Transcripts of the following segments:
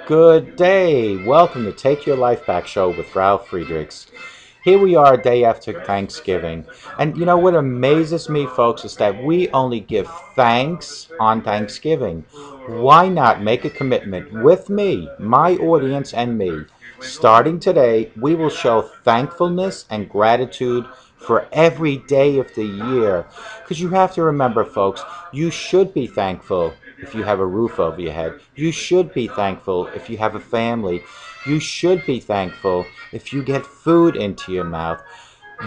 Good day. Welcome to Take Your Life Back show with Ralf Friedrichs. Here we are a day after Thanksgiving. And you know what amazes me, folks, is that we only give thanks on Thanksgiving. Why not make a commitment with me, my audience, and me? Starting today, we will show thankfulness and gratitude for every day of the year. Because you have to remember, folks, you should be thankful if you have a roof over your head. You should be thankful if you have a family. You should be thankful if you get food into your mouth.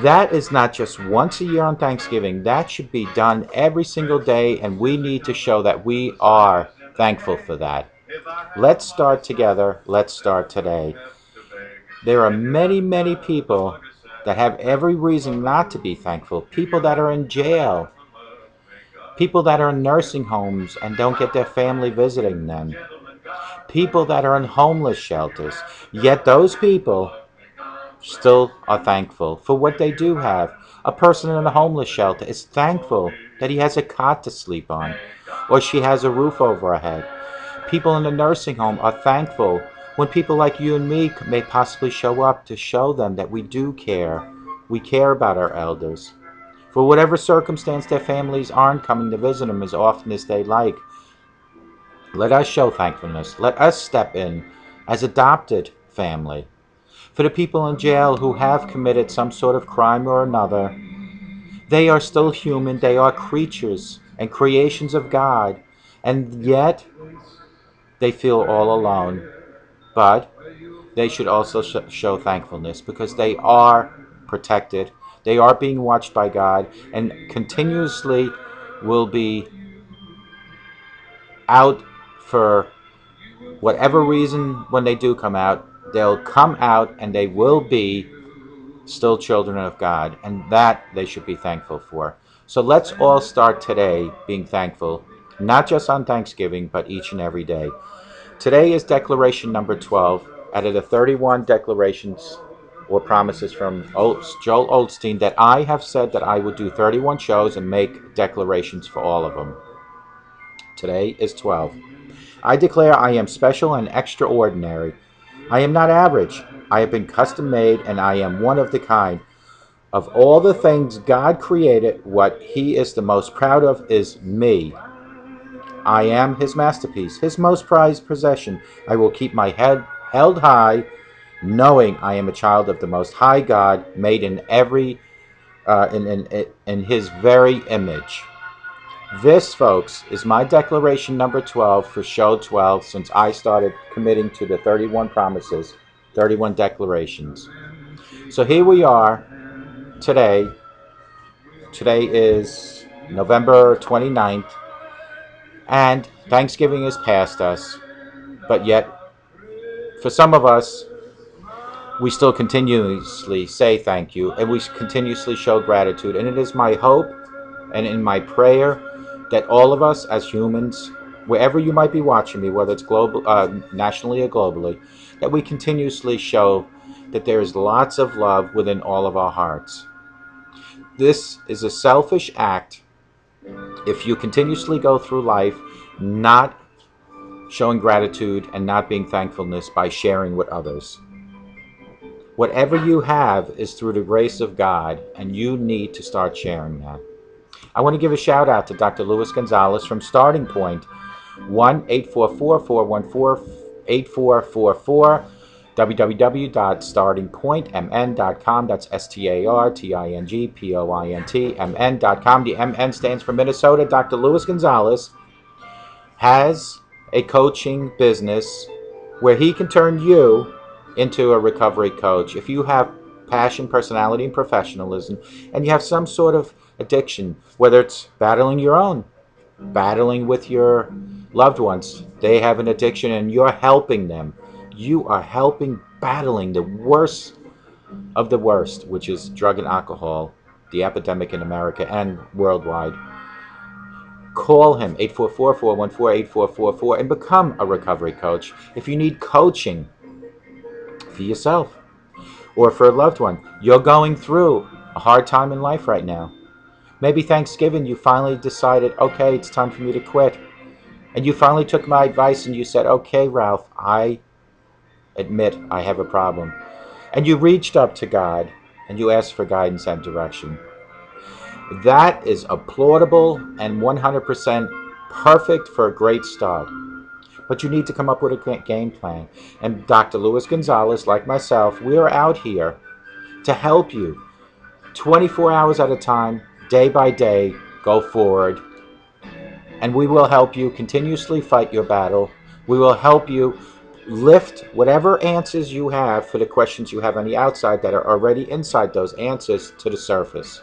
That is not just once a year on Thanksgiving. That should be done every single day, and we need to show that we are thankful for that. Let's start together. Let's start today. There are many, many people that have every reason not to be thankful. People that are in jail, people that are in nursing homes and don't get their family visiting them, people that are in homeless shelters. Yet those people still are thankful for what they do have. A person in a homeless shelter is thankful that he has a cot to sleep on or she has a roof over her head. People in a nursing home are thankful when people like you and me may possibly show up to show them that we do care. We care about our elders. For whatever circumstance, their families aren't coming to visit them as often as they like. Let us show thankfulness. Let us step in as adopted family. For the people in jail who have committed some sort of crime or another, they are still human. They are creatures and creations of God. And yet, they feel all alone. But they should also show thankfulness because they are protected. They are being watched by God and continuously will be out for whatever reason. When they do come out, they'll come out and they will be still children of God, and that they should be thankful for. So let's all start today being thankful, not just on Thanksgiving, but each and every day. Today is declaration number 12 out of the 31 declarations or promises from Joel Osteen that I have said that I would do 31 shows and make declarations for all of them. Today is 12. I declare I am special and extraordinary. I am not average. I have been custom made and I am one of the kind. Of all the things God created, what He is the most proud of is me. I am His masterpiece, His most prized possession. I will keep my head held high, knowing I am a child of the Most High God, made in in His very image. This, folks, is my declaration number 12 for show 12 since I started committing to the 31 promises, 31 declarations. So here we are today. Today is November 29th, and Thanksgiving is past us, but yet, for some of us, we still continuously say thank you, and we continuously show gratitude, and it is my hope and in my prayer that all of us as humans, wherever you might be watching me, whether it's global, nationally or globally, that we continuously show that there is lots of love within all of our hearts. This is a selfish act if you continuously go through life not showing gratitude and not being thankfulness by sharing with others. Whatever you have is through the grace of God, and you need to start sharing that. I want to give a shout out to Dr. Luis Gonzalez from Starting Point, 1-844-414-8444, www.startingpointmn.com. That's StartingPointMN.com. The MN stands for Minnesota. Dr. Luis Gonzalez has a coaching business where he can turn you into a recovery coach. If you have passion, personality, and professionalism, and you have some sort of addiction, whether it's battling your own, battling with your loved ones, they have an addiction and you're helping them. You are helping battling the worst of the worst, which is drug and alcohol, the epidemic in America and worldwide. Call him, 844-414-8444, and become a recovery coach. If you need coaching for yourself or for a loved one, you're going through a hard time in life right now. Maybe Thanksgiving you finally decided, okay, it's time for me to quit. And you finally took my advice and you said, okay, Ralph, I admit I have a problem. And you reached up to God and you asked for guidance and direction. That is applaudable and 100% perfect for a great start. But you need to come up with a game plan. And Dr. Luis Gonzalez, like myself, we are out here to help you 24 hours at a time, day by day, go forward. And we will help you continuously fight your battle. We will help you lift whatever answers you have for the questions you have on the outside that are already inside those answers to the surface.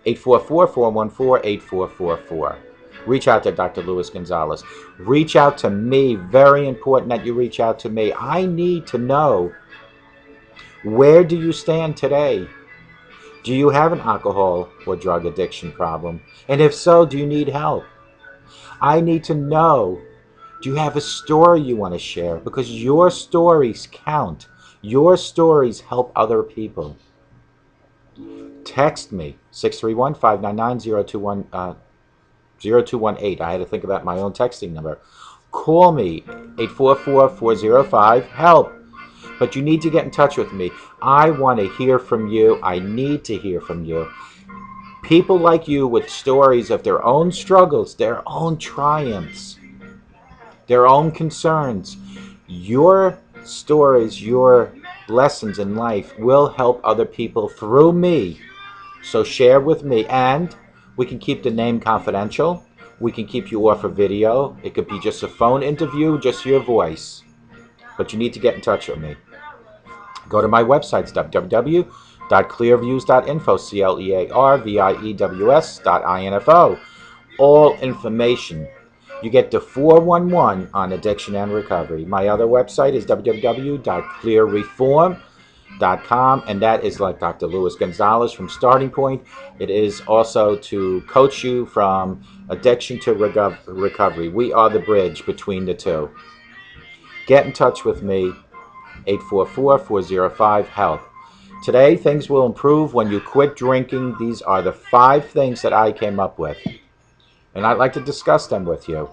844-414-8444. Reach out to Dr. Luis Gonzalez. Reach out to me. Very important that you reach out to me. I need to know, where do you stand today? Do you have an alcohol or drug addiction problem? And if so, do you need help? I need to know, do you have a story you want to share? Because your stories count. Your stories help other people. Text me, 631-599-0218. I had to think about my own texting number. Call me, 844-405-HELP. But you need to get in touch with me. I want to hear from you. I need to hear from you. People like you with stories of their own struggles, their own triumphs, their own concerns. Your stories, your lessons in life will help other people through me. So share with me, and we can keep the name confidential. We can keep you off a video. It could be just a phone interview, just your voice. But you need to get in touch with me. Go to my website, www.clearviews.info, CLEARVIEWS.info. All information. You get the 411 on addiction and recovery. My other website is www.clearreform.com, and that is like Dr. Luis Gonzalez from Starting Point. It is also to coach you from addiction to recovery. We are the bridge between the two. Get in touch with me, 844-405-HELP. Today, things will improve when you quit drinking. These are the 5 things that I came up with, and I'd like to discuss them with you.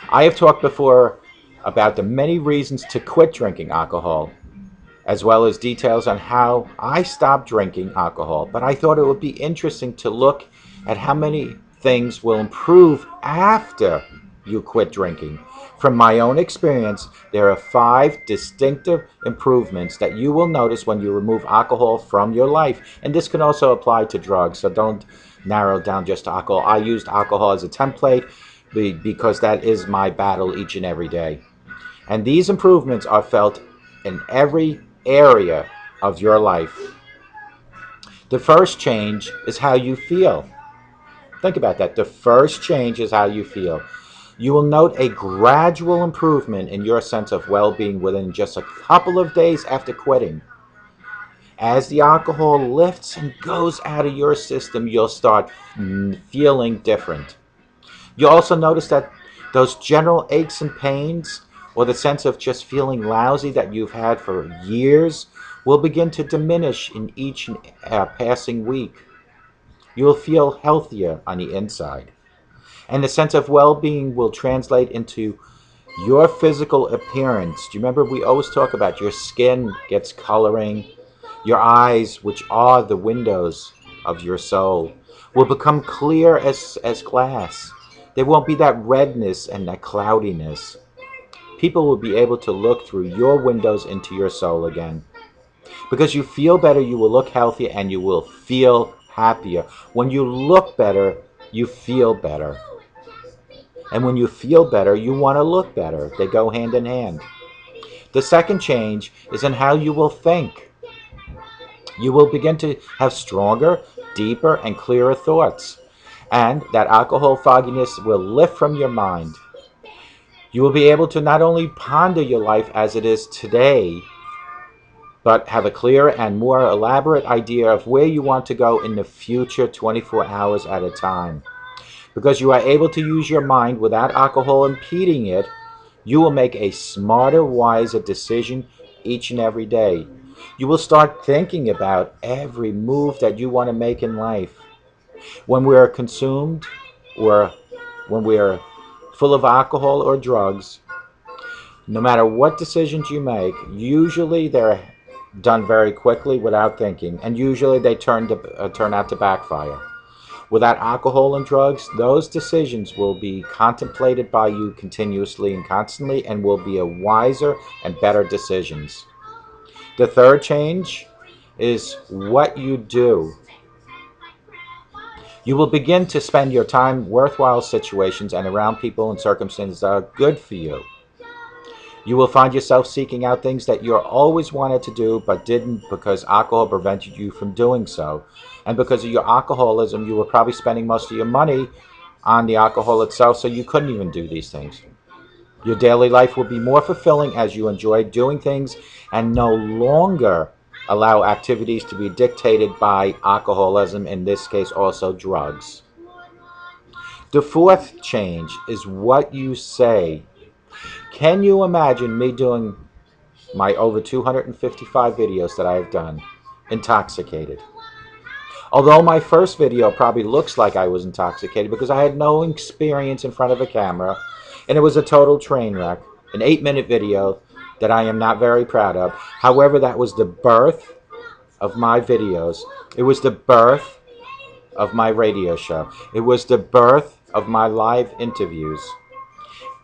I have talked before about the many reasons to quit drinking alcohol, as well as details on how I stopped drinking alcohol. But I thought it would be interesting to look at how many things will improve after you quit drinking. From my own experience, there are 5 distinctive improvements that you will notice when you remove alcohol from your life. And this can also apply to drugs, so don't narrow it down just to alcohol. I used alcohol as a template because that is my battle each and every day. And these improvements are felt in every area of your life. The first change is how you feel. Think about that. The first change is how you feel. You will note a gradual improvement in your sense of well-being within just a couple of days after quitting. As the alcohol lifts and goes out of your system, you'll start feeling different. You'll also notice that those general aches and pains, or the sense of just feeling lousy that you've had for years, will begin to diminish in each passing week. You will feel healthier on the inside. And the sense of well-being will translate into your physical appearance. Do you remember we always talk about your skin gets coloring, your eyes, which are the windows of your soul, will become clear as glass. There won't be that redness and that cloudiness. People will be able to look through your windows into your soul again. Because you feel better, you will look healthier and you will feel happier. When you look better, you feel better. And when you feel better, you want to look better. They go hand in hand. The second change is in how you will think. You will begin to have stronger, deeper, and clearer thoughts. And that alcohol fogginess will lift from your mind. You will be able to not only ponder your life as it is today, but have a clearer and more elaborate idea of where you want to go in the future 24 hours at a time. Because you are able to use your mind without alcohol impeding it, you will make a smarter, wiser decision each and every day. You will start thinking about every move that you want to make in life. When we are consumed, or when we are full of alcohol or drugs, no matter what decisions you make, usually they're done very quickly without thinking, and usually they turn out to backfire. Without alcohol and drugs, those decisions will be contemplated by you continuously and constantly and will be a wiser and better decisions. The third change is what you do. You will begin to spend your time worthwhile situations and around people and circumstances that are good for you. You will find yourself seeking out things that you always wanted to do but didn't because alcohol prevented you from doing so. And because of your alcoholism, you were probably spending most of your money on the alcohol itself, so you couldn't even do these things. Your daily life will be more fulfilling as you enjoy doing things and no longer allow activities to be dictated by alcoholism, in this case also drugs. The fourth change is what you say. Can you imagine me doing my over 255 videos that I have done intoxicated? Although my first video probably looks like I was intoxicated because I had no experience in front of a camera and it was a total train wreck, an 8-minute video that I am not very proud of. However, that was the birth of my videos. It was the birth of my radio show. It was the birth of my live interviews.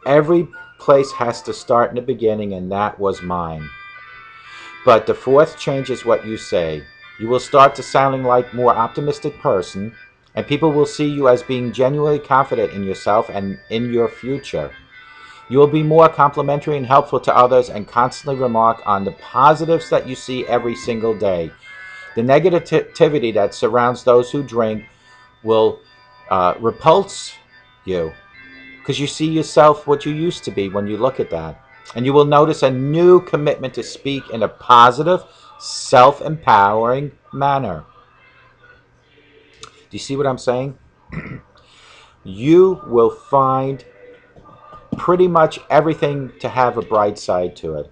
Every place has to start in the beginning, and that was mine. But the fourth change is what you say. You will start to sounding like a more optimistic person, and people will see you as being genuinely confident in yourself and in your future. You will be more complimentary and helpful to others and constantly remark on the positives that you see every single day. The negativity that surrounds those who drink will repulse you because you see yourself what you used to be when you look at that. And you will notice a new commitment to speak in a positive, self-empowering manner. Do you see what I'm saying? You will find pretty much everything to have a bright side to it.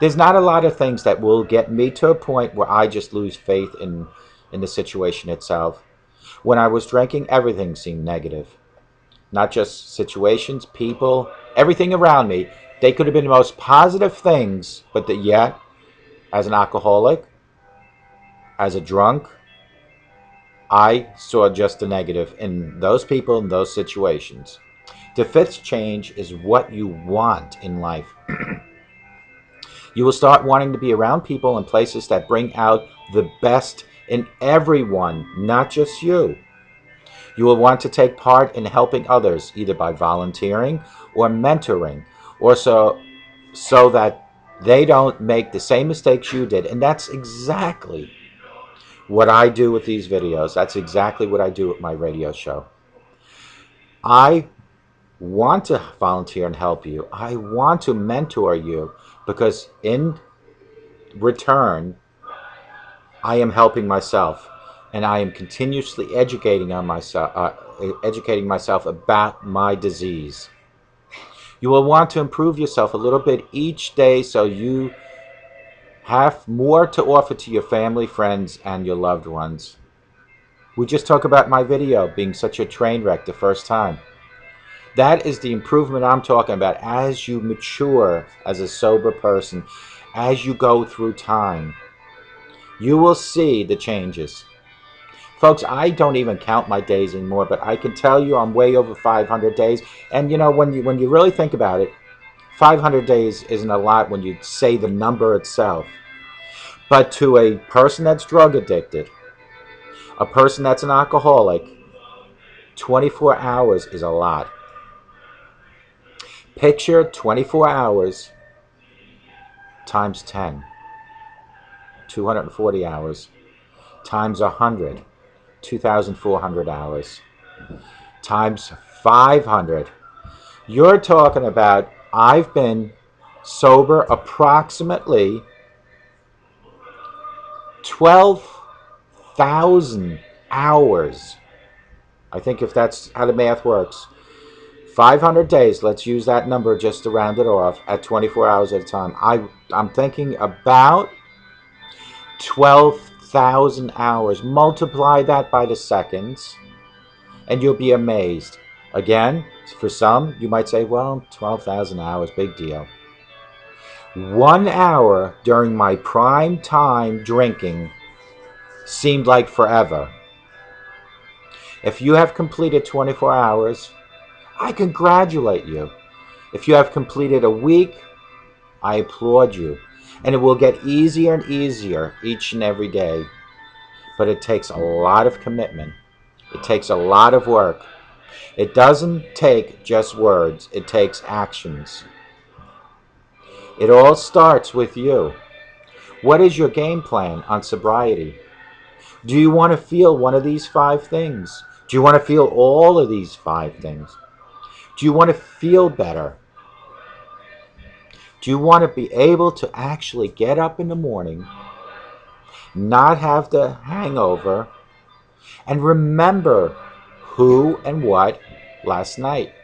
There's not a lot of things that will get me to a point where I just lose faith in the situation itself. When I was drinking, everything seemed negative. Not just situations, people, everything around me. They could have been the most positive things, but yet, as an alcoholic, as a drunk, I saw just the negative in those people, in those situations. The fifth change is what you want in life. You will start wanting to be around people and places that bring out the best in everyone, not just you. You will want to take part in helping others, either by volunteering or mentoring, or so that they don't make the same mistakes you did. And that's exactly what I do with these videos. That's exactly what I do with my radio show. I want to volunteer and help you. I want to mentor you because in return, I am helping myself, and I am continuously educating myself about my disease. You will want to improve yourself a little bit each day so you have more to offer to your family, friends, and your loved ones. We just talked about my video being such a train wreck the first time. That is the improvement I'm talking about as you mature as a sober person, as you go through time. You will see the changes. Folks, I don't even count my days anymore, but I can tell you I'm way over 500 days. And you know, when you really think about it, 500 days isn't a lot when you say the number itself. But to a person that's drug addicted, a person that's an alcoholic, 24 hours is a lot. Picture 24 hours times 10, 240 hours, times 100, 2,400 hours, times 500. You're talking about, I've been sober approximately 12,000 hours. I think if that's how the math works. 500 days, let's use that number just to round it off, at 24 hours at a time. I'm thinking about 12,000 hours. Multiply that by the seconds, and you'll be amazed. Again, for some, you might say, well, 12,000 hours, big deal. 1 hour during my prime time drinking seemed like forever. If you have completed 24 hours, I congratulate you. If you have completed a week, I applaud you. And it will get easier and easier each and every day. But it takes a lot of commitment. It takes a lot of work. It doesn't take just words, it takes actions. It all starts with you. What is your game plan on sobriety? Do you want to feel one of these 5 things? Do you want to feel all of these 5 things? Do you want to feel better? Do you want to be able to actually get up in the morning, not have the hangover, and remember who and what last night?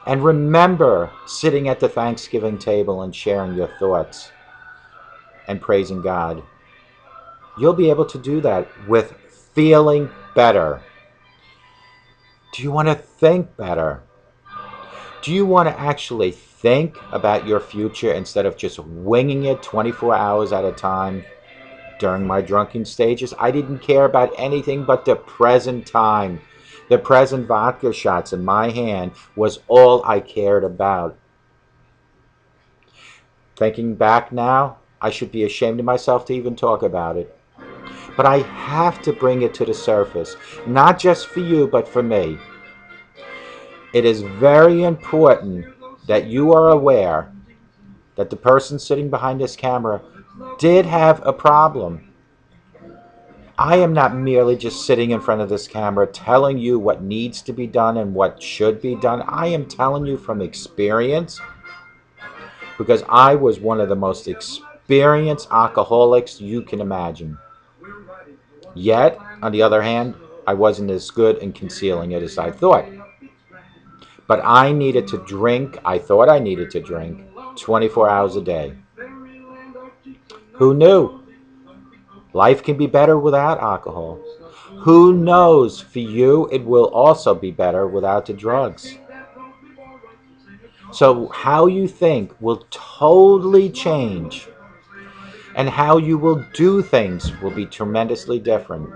And remember sitting at the Thanksgiving table and sharing your thoughts and praising God. You'll be able to do that with feeling better. Do you want to think better? Do you want to actually think about your future instead of just winging it 24 hours at a time? During my drunken stages, I didn't care about anything but the present time. The present vodka shots in my hand was all I cared about. Thinking back now, I should be ashamed of myself to even talk about it. But I have to bring it to the surface, not just for you, but for me. It is very important that you are aware that the person sitting behind this camera did have a problem. I am not merely just sitting in front of this camera telling you what needs to be done and what should be done. I am telling you from experience, because I was one of the most experienced alcoholics you can imagine. Yet, on the other hand, I wasn't as good in concealing it as I thought. But I needed to drink, I thought I needed to drink 24 hours a day. Who knew? Life can be better without alcohol. Who knows, for you, it will also be better without the drugs. So how you think will totally change, and how you will do things will be tremendously different.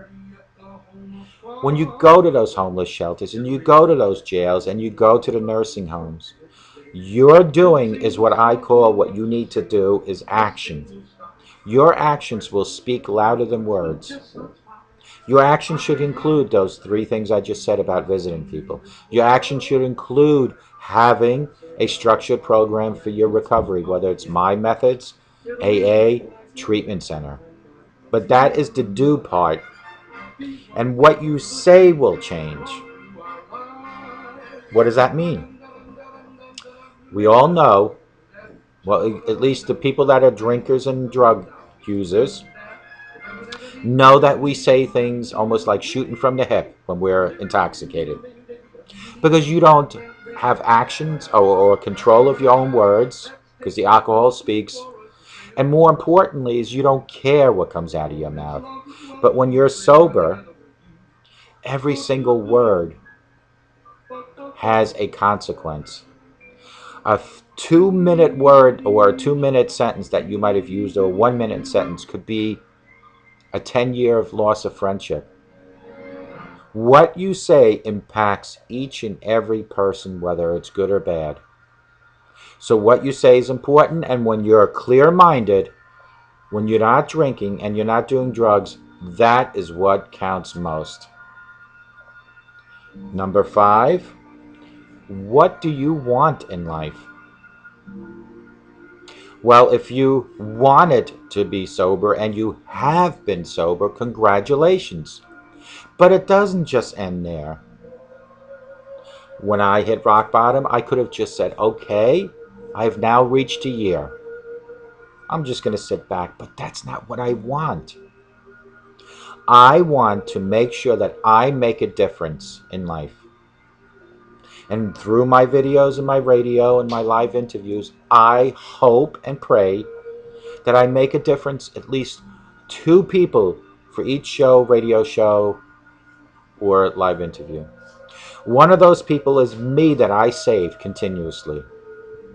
When you go to those homeless shelters, and you go to those jails, and you go to the nursing homes, your doing is what I call, what you need to do is action. Your actions will speak louder than words. Your action should include those 3 things I just said about visiting people. Your action should include having a structured program for your recovery, whether it's my methods, AA, treatment center. But that is the do part. And what you say will change. What does that mean? We all know, well, at least the people that are drinkers and drug users, know that we say things almost like shooting from the hip when we're intoxicated. Because you don't have actions or control of your own words, because the alcohol speaks. And more importantly is you don't care what comes out of your mouth. But when you're sober, every single word has a consequence. A 2-minute word or a 2-minute sentence that you might have used, or a 1-minute sentence, could be a 10-year of loss of friendship. What you say impacts each and every person, whether it's good or bad. So what you say is important, and when you're clear-minded, when you're not drinking and you're not doing drugs, that is what counts most. Number 5, what do you want in life? Well, if you wanted to be sober and you have been sober, congratulations. But it doesn't just end there. When I hit rock bottom, I could have just said, okay, I've now reached a year. I'm just going to sit back, but that's not what I want. I want to make sure that I make a difference in life. And through my videos and my radio and my live interviews, I hope and pray that I make a difference, at least 2 people for each show, radio show, or live interview. One of those people is me that I save continuously.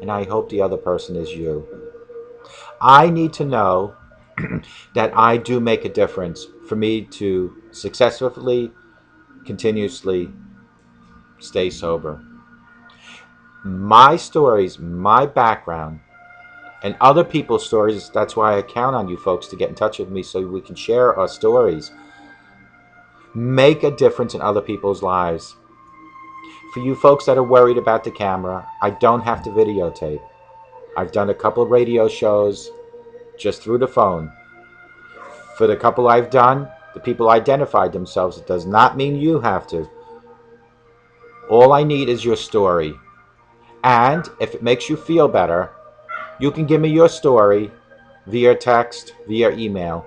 And I hope the other person is you. I need to know that I do make a difference for me to successfully, continuously stay sober. My stories, my background, and other people's stories, that's why I count on you folks to get in touch with me so we can share our stories, make a difference in other people's lives. For you folks that are worried about the camera, I don't have to videotape. I've done a couple of radio shows just through the phone. For the couple I've done, the people identified themselves. It does not mean you have to. All I need is your story. And if it makes you feel better, you can give me your story via text, via email.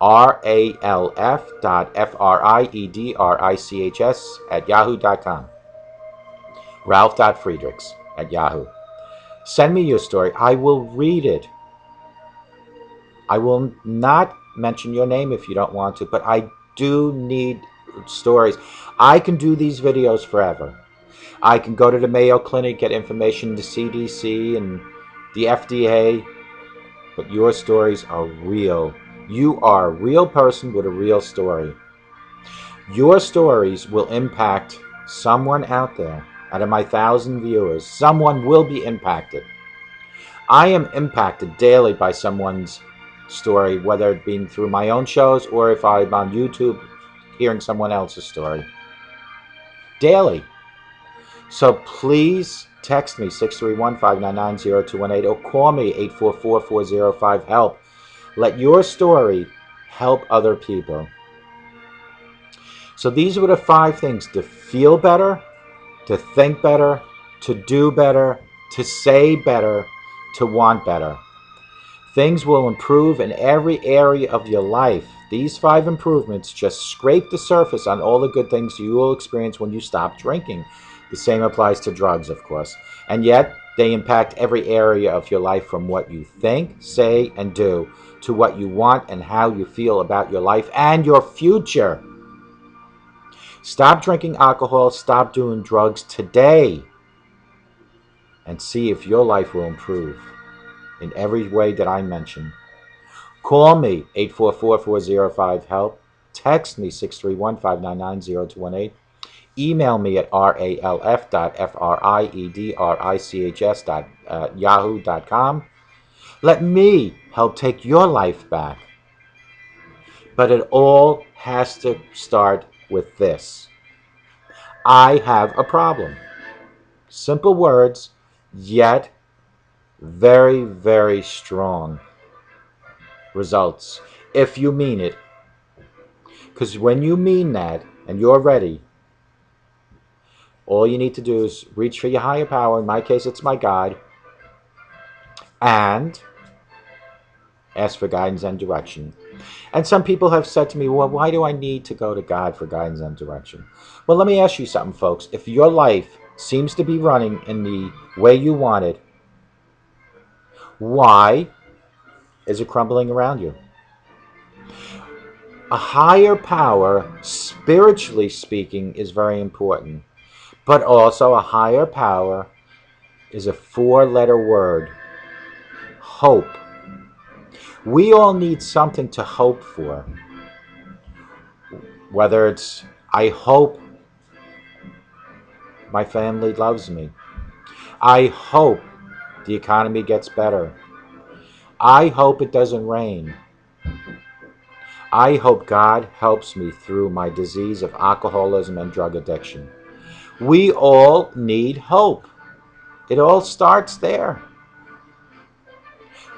ralf.friedrichs@yahoo.com. Ralf.Friedrichs@yahoo. Send me your story. I will read it. I will not mention your name if you don't want to, but I do need stories. I can do these videos forever. I can go to the Mayo Clinic, get information, the CDC and the FDA, but your stories are real. You are a real person with a real story. Your stories will impact someone out there. Out of my 1,000 viewers, someone will be impacted. I am impacted daily by someone's story, whether it be through my own shows or if I'm on YouTube hearing someone else's story. Daily. So please text me 631-599-0218 or call me 844-405-HELP. Let your story help other people. So these were the 5 things: to feel better, to think better, to do better, to say better, to want better. Things will improve in every area of your life. These 5 improvements just scrape the surface on all the good things you will experience when you stop drinking. The same applies to drugs, of course. And yet, they impact every area of your life, from what you think, say, and do, to what you want and how you feel about your life and your future. Stop drinking alcohol, stop doing drugs today, and see if your life will improve in every way that I mentioned. Call me 844-405-HELP. Text me 631-599-0218. Email me at ralf.friedrichs@yahoo.com. Let me help take your life back. But it all has to start with this: I have a problem. Simple words, yet very, very strong results if you mean it. Because when you mean that and you're ready, all you need to do is reach for your higher power. In my case, it's my God, and ask for guidance and direction. And some people have said to me, well, why do I need to go to God for guidance and direction? Well, let me ask you something, folks. If your life seems to be running in the way you want it, why is it crumbling around you? A higher power, spiritually speaking, is very important. But also a higher power is a 4-letter word: hope. We all need something to hope for. Whether it's, I hope my family loves me. I hope the economy gets better. I hope it doesn't rain. I hope God helps me through my disease of alcoholism and drug addiction. We all need hope. It all starts there.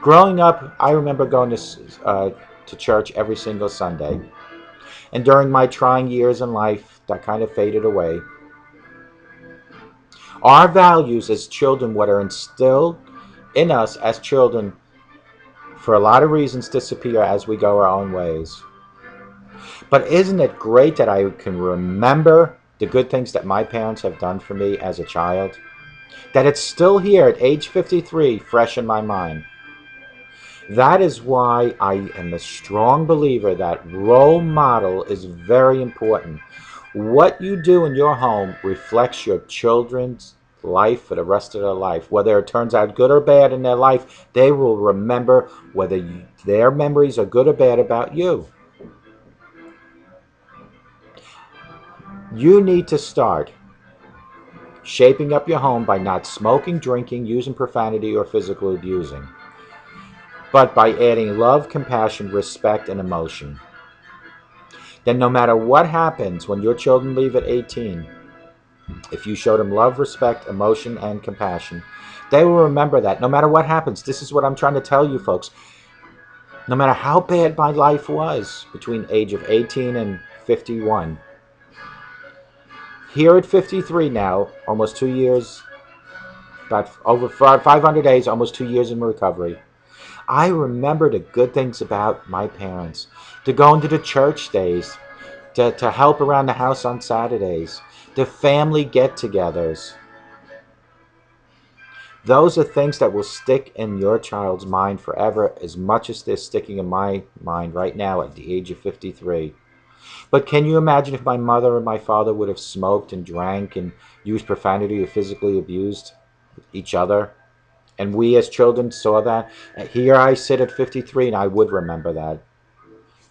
Growing up, I remember going to church every single Sunday. And during my trying years in life, that kind of faded away. Our values as children, what are instilled in us as children, for a lot of reasons disappear as we go our own ways. But isn't it great that I can remember the good things that my parents have done for me as a child? That it's still here at age 53, fresh in my mind. That is why I am a strong believer that role model is very important. What you do in your home reflects your children's life for the rest of their life. Whether it turns out good or bad in their life, they will remember whether their memories are good or bad about you. You need to start shaping up your home by not smoking, drinking, using profanity, or physical abusing, but by adding love, compassion, respect, and emotion. Then no matter what happens when your children leave at 18, if you show them love, respect, emotion, and compassion, they will remember that no matter what happens. This is what I'm trying to tell you folks. No matter how bad my life was between the age of 18 and 51, here at 53 now, almost 2 years, about over 500 days, almost 2 years in recovery, I remember the good things about my parents. To go into the church days, to help around the house on Saturdays, the family get-togethers. Those are things that will stick in your child's mind forever, as much as they're sticking in my mind right now at the age of 53. But can you imagine if my mother and my father would have smoked and drank and used profanity or physically abused each other? And we as children saw that. Here I sit at 53 and I would remember that.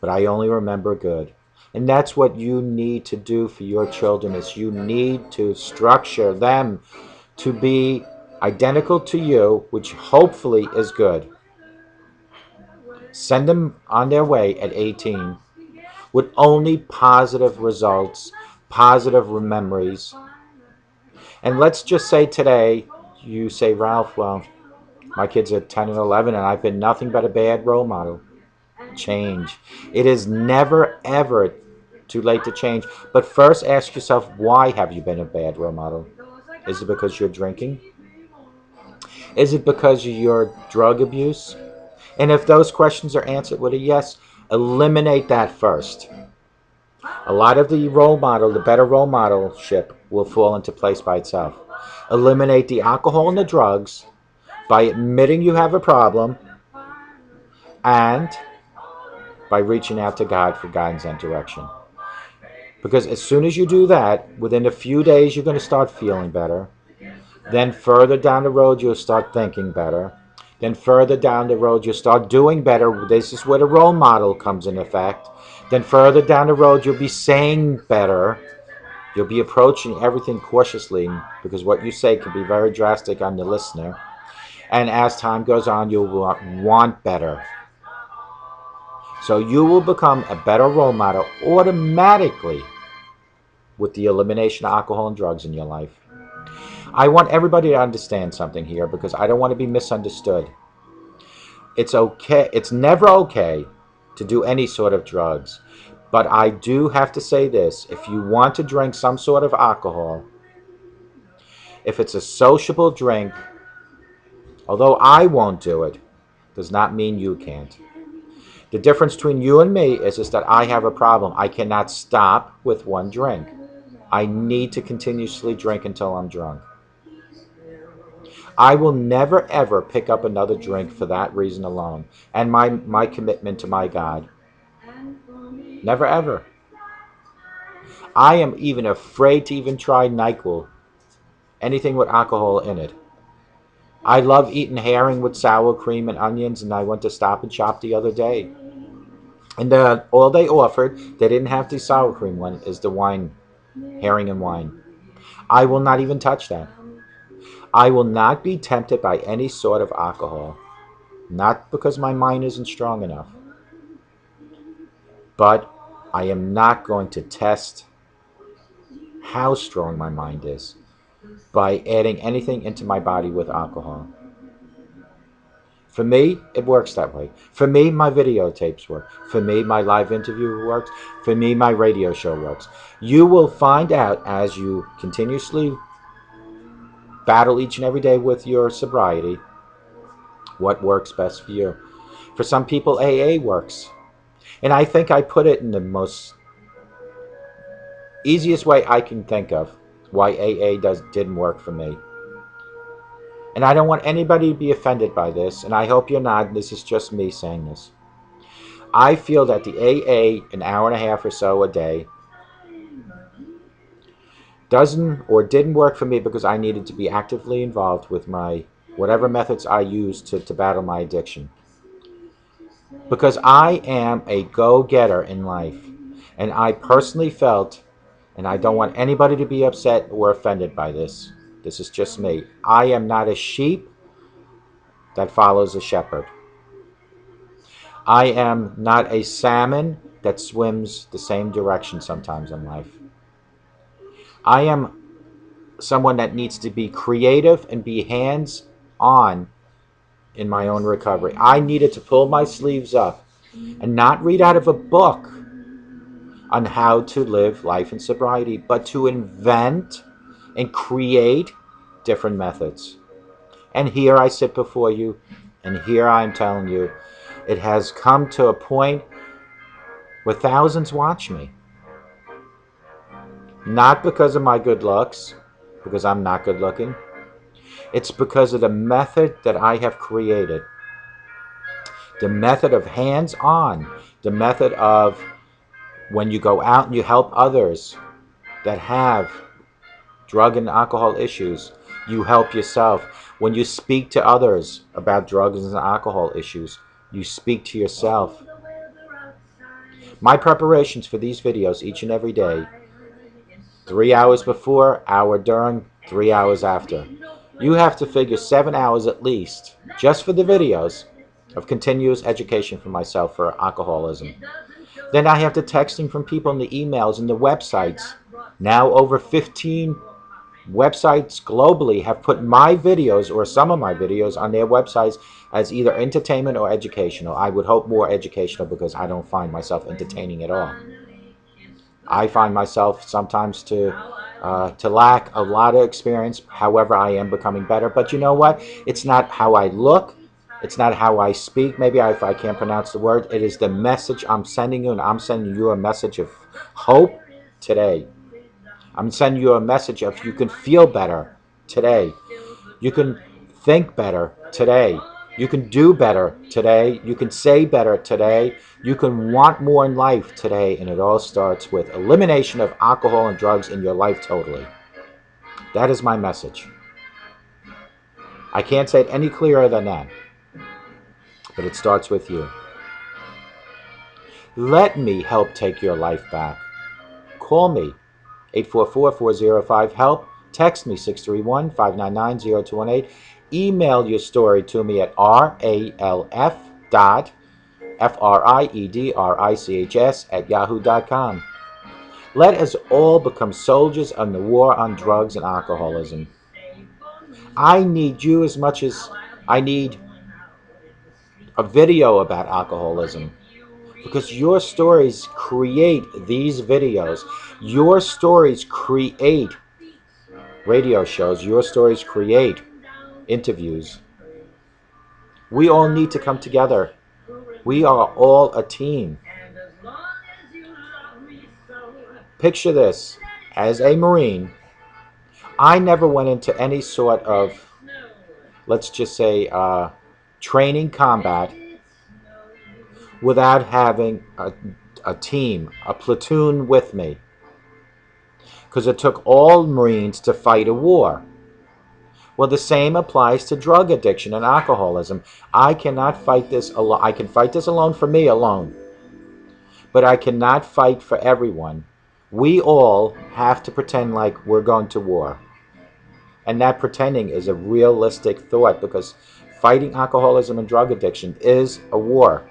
But I only remember good. And that's what you need to do for your children, is you need to structure them to be identical to you, which hopefully is good. Send them on their way at 18 with only positive results, positive memories. And let's just say today, you say, Ralph, well, my kids are 10 and 11 and I've been nothing but a bad role model. Change. It is never, ever too late to change. But first ask yourself, why have you been a bad role model? Is it because you're drinking? Is it because of your drug abuse? And if those questions are answered with a yes, eliminate that first. A lot of the role model, the better role modelship, will fall into place by itself. Eliminate the alcohol and the drugs by admitting you have a problem and by reaching out to God for guidance and direction. Because as soon as you do that, within a few days, you're going to start feeling better. Then further down the road, you'll start thinking better. Then further down the road, you'll start doing better. This is where the role model comes in effect. Then further down the road, you'll be saying better. You'll be approaching everything cautiously, because what you say can be very drastic on the listener. And as time goes on, you'll want better. So you will become a better role model automatically with the elimination of alcohol and drugs in your life. I want everybody to understand something here, because I don't want to be misunderstood. It's okay. It's never okay to do any sort of drugs. But I do have to say this. If you want to drink some sort of alcohol, if it's a sociable drink, although I won't do it, does not mean you can't. The difference between you and me is that I have a problem. I cannot stop with one drink. I need to continuously drink until I'm drunk. I will never ever pick up another drink for that reason alone. And my commitment to my God. Never ever. I am even afraid to even try NyQuil. Anything with alcohol in it. I love eating herring with sour cream and onions, and I went to Stop and Shop the other day. And all they offered, they didn't have the sour cream one, is the wine, herring and wine. I will not even touch that. I will not be tempted by any sort of alcohol. Not because my mind isn't strong enough. But I am not going to test how strong my mind is by adding anything into my body with alcohol. For me, it works that way. For me, my videotapes work. For me, my live interview works. For me, my radio show works. You will find out as you continuously battle each and every day with your sobriety what works best for you. For some people, AA works. And I think I put it in the most easiest way I can think of why AA didn't work for me. And I don't want anybody to be offended by this, and I hope you're not. This is just me saying this. I feel that the AA, an hour and a half or so a day, doesn't or didn't work for me because I needed to be actively involved with my whatever methods I used to battle my addiction. Because I am a go-getter in life, and I personally felt, and I don't want anybody to be upset or offended by this. This is just me. I am not a sheep that follows a shepherd. I am not a salmon that swims the same direction sometimes in life. I am someone that needs to be creative and be hands on in my own recovery. I needed to pull my sleeves up and not read out of a book on how to live life in sobriety, but to invent and create different methods. And here I sit before you, and here I'm telling you, it has come to a point where thousands watch me. Not because of my good looks, because I'm not good looking. It's because of the method that I have created. The method of hands-on. The method of when you go out and you help others that have drug and alcohol issues, you help yourself. When you speak to others about drugs and alcohol issues, you speak to yourself. My preparations for these videos each and every day, 3 hours before, hour during, 3 hours after. You have to figure 7 hours at least, just for the videos, of continuous education for myself for alcoholism. Then I have the texting from people in the emails and the websites. Now over 15 websites globally have put my videos or some of my videos on their websites as either entertainment or educational. I would hope more educational because I don't find myself entertaining at all. I find myself sometimes to lack a lot of experience. However, I am becoming better. But you know what? It's not how I look. It's not how I speak. Maybe if I can't pronounce the word, it is the message I'm sending you, and I'm sending you a message of hope today. I'm sending you a message of you can feel better today. You can think better today. You can do better today. You can say better today. You can want more in life today. And it all starts with elimination of alcohol and drugs in your life totally. That is my message. I can't say it any clearer than that. But it starts with you. Let me help take your life back. Call me, 844-405-HELP. Text me, 631-599-0218. Email your story to me at ralf.friedrichs@yahoo.com. Let us all become soldiers on the war on drugs and alcoholism. I need you as much as I need a video about alcoholism, because your stories create these videos. Your stories create radio shows. Your stories create interviews. We all need to come together. We are all a team. Picture this. As a Marine, I never went into any sort of, let's just say, training combat without having a team, a platoon with me. Because it took all Marines to fight a war. Well, the same applies to drug addiction and alcoholism. I cannot fight this alone. I can fight this alone for me alone. But I cannot fight for everyone. We all have to pretend like we're going to war. And that pretending is a realistic thought, because fighting alcoholism and drug addiction is a war.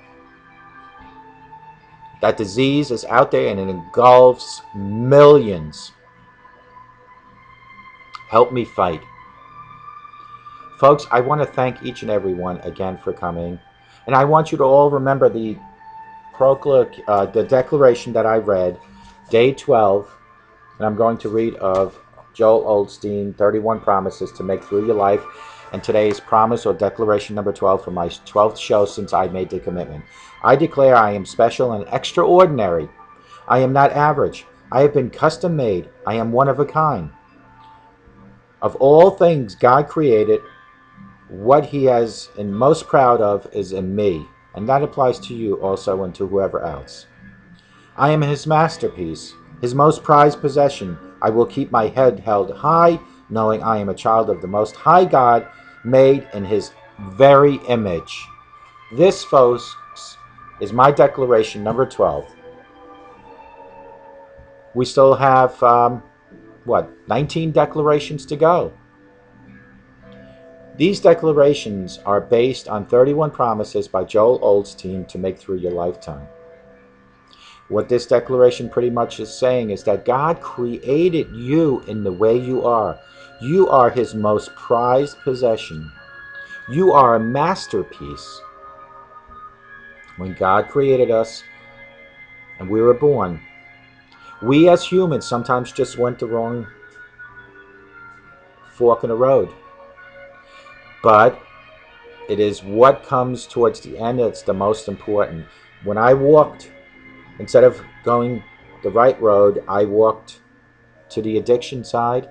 That disease is out there and it engulfs millions. Help me fight. Folks, I want to thank each and every one again for coming. And I want you to all remember the declaration that I read, day 12, and I'm going to read of Joel Osteen, 31 Promises to Make Through Your Life, and today's promise or declaration number 12 for my 12th show since I made the commitment. I declare I am special and extraordinary. I am not average. I have been custom made. I am one of a kind. Of all things God created, what he has and most proud of is in me, and that applies to you also and to whoever else. I am his masterpiece, his most prized possession, I will keep my head held high, knowing I am a child of the Most High God, made in His very image. This, folks, is my declaration number 12. We still have, 19 declarations to go. These declarations are based on 31 promises by Joel Osteen to make through your lifetime. What this declaration pretty much is saying is that God created you in the way you are. You are His most prized possession. You are a masterpiece. When God created us and we were born, we as humans sometimes just went the wrong fork in the road. But it is what comes towards the end that's the most important. When I walked, instead of going the right road, I walked to the addiction side.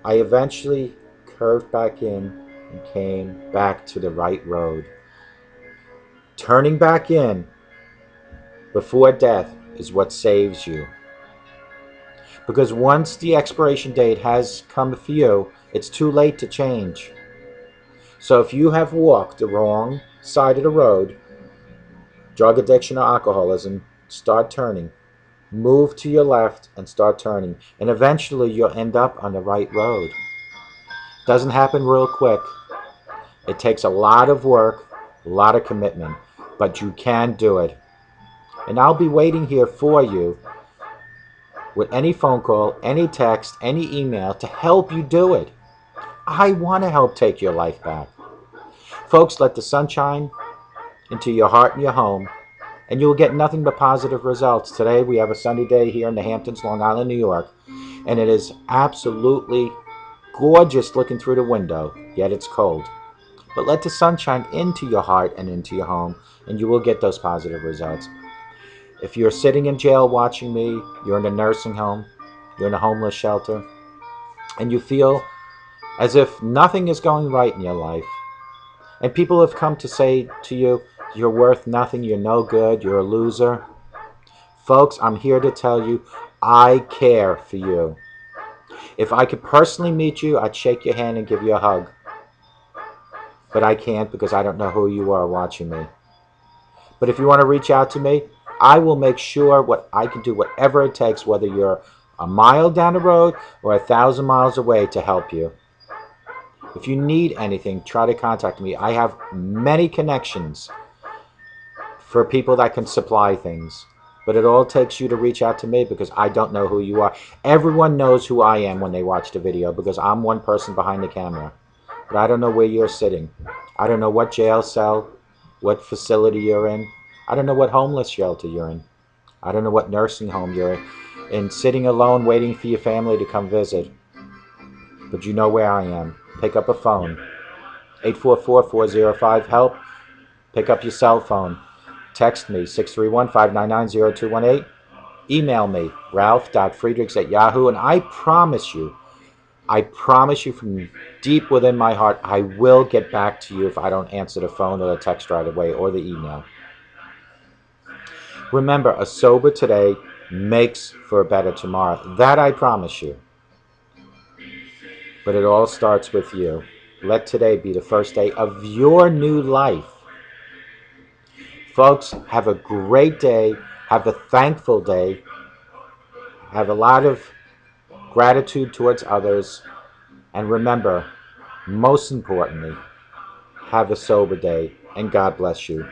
I eventually curved back in and came back to the right road. Turning back in before death is what saves you. Because once the expiration date has come for you, it's too late to change. So if you have walked the wrong side of the road, drug addiction or alcoholism, start turning. Move to your left and start turning. And eventually you'll end up on the right road. Doesn't happen real quick. It takes a lot of work, a lot of commitment, but you can do it. And I'll be waiting here for you with any phone call, any text, any email to help you do it. I want to help take your life back. Folks, let the sunshine into your heart and your home, and you will get nothing but positive results. Today we have a sunny day here in the Hamptons, Long Island, New York, and it is absolutely gorgeous looking through the window, yet it's cold. But let the sunshine into your heart and into your home, and you will get those positive results. If you're sitting in jail watching me, you're in a nursing home, you're in a homeless shelter, and you feel as if nothing is going right in your life, and people have come to say to you, you're worth nothing, you're no good, you're a loser. Folks, I'm here to tell you, I care for you. If I could personally meet you, I'd shake your hand and give you a hug. But I can't because I don't know who you are watching me. But if you want to reach out to me, I will make sure what I can do, whatever it takes, whether you're a mile down the road or 1,000 miles away, to help you. If you need anything, try to contact me. I have many connections for people that can supply things. But it all takes you to reach out to me because I don't know who you are. Everyone knows who I am when they watch the video because I'm one person behind the camera. But I don't know where you're sitting. I don't know what jail cell, what facility you're in. I don't know what homeless shelter you're in. I don't know what nursing home you're in. And sitting alone waiting for your family to come visit. But you know where I am. Pick up a phone. 844-405-HELP. Pick up your cell phone. Text me, 631-599-0218. Email me, ralf.friedrichs@yahoo. And I promise you from deep within my heart, I will get back to you if I don't answer the phone or the text right away or the email. Remember, a sober today makes for a better tomorrow. That I promise you. But it all starts with you. Let today be the first day of your new life. Folks, have a great day. Have a thankful day. Have a lot of gratitude towards others. And remember, most importantly, have a sober day. And God bless you.